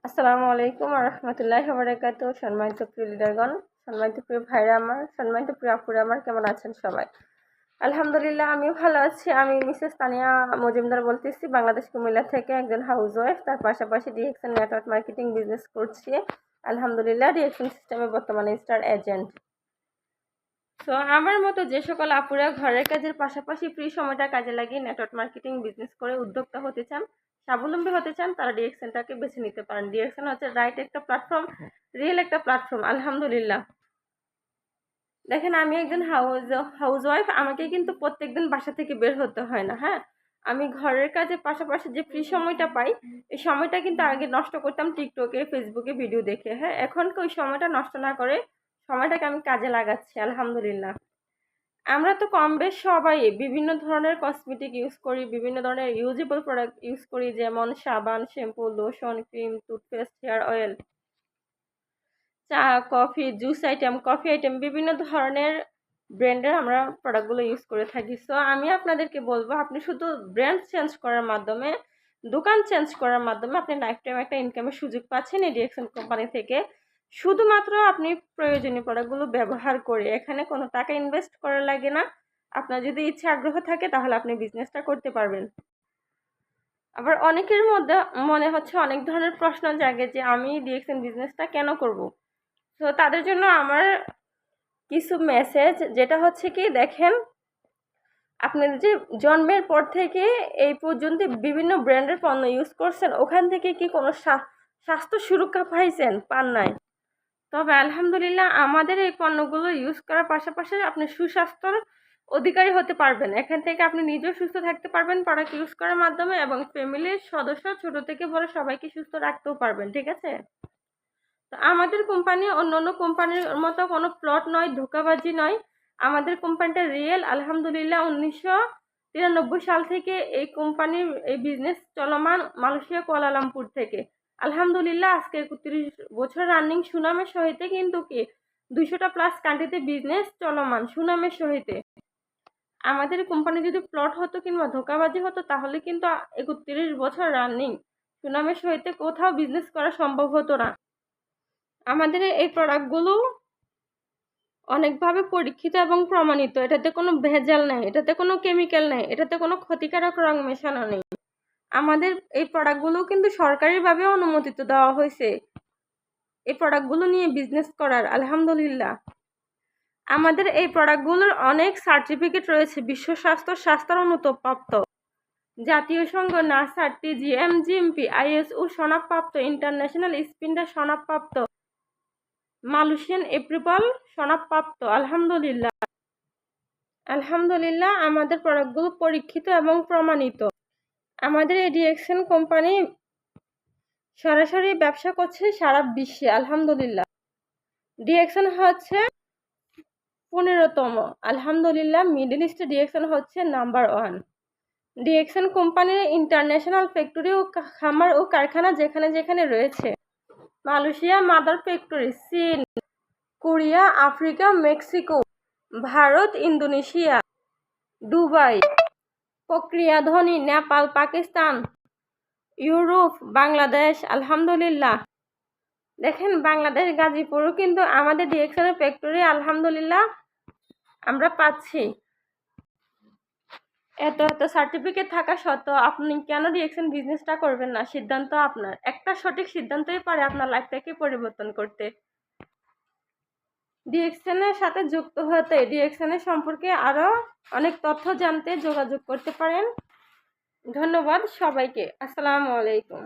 আসসালামু আলাইকুম ওয়া রাহমাতুল্লাহি ওয়া বারাকাতুহু। সম্মানিত প্রিয় লিডারগণ, সম্মানিত প্রিয় ভাইরা আমার, সম্মানিত প্রিয় আপুরা আমার, কেমন আছেন সবাই? আলহামদুলিল্লাহ, আমিও ভালো আছি। আমি মিসেস তানিয়া মজুমদার বলতেছি, বাংলাদেশ কুমিল্লা থেকে, একজন হাউস ওয়াইফ। তার পাশাপাশি ডিএক্সএন নেটওয়ার্ক মার্কেটিং বিজনেস করছি। আলহামদুলিল্লাহ, ডিএক্সএন সিস্টেমে বর্তমানে স্টার এজেন্ট। তো আমার মতো যে সকল আপুরা ঘরের কাজের পাশাপাশি ফ্রি সময়টা কাজে লাগিয়ে নেটওয়ার্ক মার্কেটিং বিজনেস করে উদ্যোক্তা হতে চান, স্বাবলম্বী হতে চান, তারা ডিএক্সএনটাকে বেছে নিতে পারেন। ডিএক্সএন হচ্ছে রাইট একটা প্ল্যাটফর্ম, রিয়েল একটা প্ল্যাটফর্ম। আলহামদুলিল্লাহ, দেখেন, আমি একজন হাউস ওয়াইফ। আমাকে কিন্তু প্রত্যেকদিন বাসা থেকে বের হতে হয় না। হ্যাঁ, আমি ঘরের কাজের পাশাপাশি যে ফ্রি সময়টা পাই, এই সময়টা কিন্তু আগে নষ্ট করতাম টিকটকে, ফেসবুকে ভিডিও দেখে। হ্যাঁ, এখন ওই সময়টা নষ্ট না করে সময়টাকে আমি কাজে লাগাচ্ছি। আলহামদুলিল্লাহ, আমরা তো কম বেশ সবাই বিভিন্ন ধরনের কসমেটিক ইউজ করি, বিভিন্ন ধরনের ইউজেবল প্রোডাক্ট ইউজ করি, যেমন সাবান, shampoo, lotion, cream, toothpaste, hair oil, চা, coffee, juice item, coffee item, বিভিন্ন ধরনের ব্র্যান্ডের আমরা প্রোডাক্টগুলো ইউজ করে থাকি। সো আমি আপনাদেরকে বলবো, আপনি শুধু ব্র্যান্ড চেঞ্জ করার মাধ্যমে, দোকান চেঞ্জ করার মাধ্যমে আপনি লাইফ টাইম একটা ইনকামের সুযোগ পাচ্ছেন এই ডিএক্সএন কোম্পানি থেকে। শুধুমাত্র আপনি প্রয়োজনীয় প্রোডাক্টগুলো ব্যবহার করে, এখানে কোনো টাকা ইনভেস্ট করা লাগে না। আপনার যদি ইচ্ছা আগ্রহ থাকে তাহলে আপনি বিজনেসটা করতে পারবেন। আবার অনেকের মধ্যে মনে হচ্ছে, অনেক ধরনের প্রশ্ন জাগে যে আমি ডিএক্সএন বিজনেসটা কেন করব। তো তাদের জন্য আমার কিছু মেসেজ, যেটা হচ্ছে কি, দেখেন, আপনি যে জন্মের পর থেকে এই পর্যন্ত বিভিন্ন ব্র্যান্ডের পণ্য ইউজ করছেন, ওখান থেকে কি কোনো স্বাস্থ্য সুরক্ষা পাইছেন? পান নাই। তবে আলহামদুলিল্লাহ, আমাদের এই পণ্যগুলো ইউজ করার পাশাপাশি আপনি সুস্বাস্থ্যর অধিকারী হতে পারবেন। এখান থেকে আপনি নিজেও সুস্থ থাকতে পারবেন প্রোডাক্ট ইউজ করার মাধ্যমে, এবং ফ্যামিলির সদস্য ছোট থেকে বড় সবাইকে সুস্থ রাখতেও পারবেন। ঠিক আছে? তো আমাদের কোম্পানি অন্য কোম্পানির মতো কোনো প্লট নয়, ধোঁকাবাজি নয়। আমাদের কোম্পানিটা রিয়েল। আলহামদুলিল্লাহ, 1993 সাল থেকে এই কোম্পানির এই বিজনেস চলমান, মালয়েশিয়া কুয়ালালামপুর থেকে। আলহামদুলিল্লাহ, আজকে 31 বছর রানিং সুনামের সহিতে, কিন্তু কি 200টা প্লাস কান্ট্রিতে বিজনেস চলমান সুনামের সহিতে। আমাদের কোম্পানি যদি প্লট হতো কিংবা ধোঁকাবাজি হতো, তাহলে কিন্তু 31 বছর রানিং সুনামের সহিতে কোথাও বিজনেস করা সম্ভব হতো না। আমাদের এই প্রোডাক্টগুলো অনেকভাবে পরীক্ষিত এবং প্রমাণিত। এটাতে কোনো ভেজাল নেই, এটাতে কোনো কেমিক্যাল নেই, এটাতে কোনো ক্ষতিকারক রং মেশানো নেই। আমাদের এই প্রোডাক্টগুলো কিন্তু সরকারিভাবে অনুমোদিত দেওয়া হয়েছে এই প্রোডাক্টগুলো নিয়ে বিজনেস করার। আলহামদুলিল্লাহ, আমাদের এই প্রোডাক্টগুলোর অনেক সার্টিফিকেট রয়েছে, বিশ্ব স্বাস্থ্যের অনুমোদনপ্রাপ্ত, জাতীয় সংঘ, নাসা, টিজিএম, জিএমপি, আইএসও সনদপ্রাপ্ত, ইন্টারন্যাশনাল স্পিন্ডার সনদপ্রাপ্ত, মালয়েশিয়ান এপ্রিপল সনদপ্রাপ্ত। আলহামদুলিল্লাহ, আলহামদুলিল্লাহ, আমাদের প্রোডাক্টগুলো পরীক্ষিত এবং প্রমাণিত। আমাদের এই ডিএক্সএন কোম্পানি সরাসরি ব্যবসা করছে সারা বিশ্বে। আলহামদুলিল্লাহ, ডিএক্সএন হচ্ছে 15তম। আলহামদুলিল্লাহ, মিডল ইস্টে ডিএক্সএন হচ্ছে নাম্বার 1। ডিএক্সএন কোম্পানির ইন্টারন্যাশনাল ফ্যাক্টরি ও খামার ও কারখানা যেখানে যেখানে রয়েছে, মালয়েশিয়া মাদার ফ্যাক্টরি, চীন, Korea, Africa, Mexico, Bharat, Indonesia, Dubai, প্রক্রিয়াধনী, নেপাল, পাকিস্তান, ইউরোপ, বাংলাদেশ। আলহামদুলিল্লাহ, দেখেন, বাংলাদেশ গাজীপুরও কিন্তু আমাদের ডিএক্সএনের ফ্যাক্টরি। আলহামদুলিল্লাহ, আমরা পাচ্ছি। এত সার্টিফিকেট থাকা সত্ত্বেও আপনি কেন ডিএক্সএন বিজনেসটা করবেন না? সিদ্ধান্ত আপনার। একটা সঠিক সিদ্ধান্তই পারে আপনার লাইফটাকে পরিবর্তন করতে। ডিএক্সএনের সাথে যুক্ত হতে, ডিএক্সএনের সম্পর্কে আরও অনেক তথ্য জানতে যোগাযোগ করতে পারেন। ধন্যবাদ সবাইকে। আসসালামু আলাইকুম।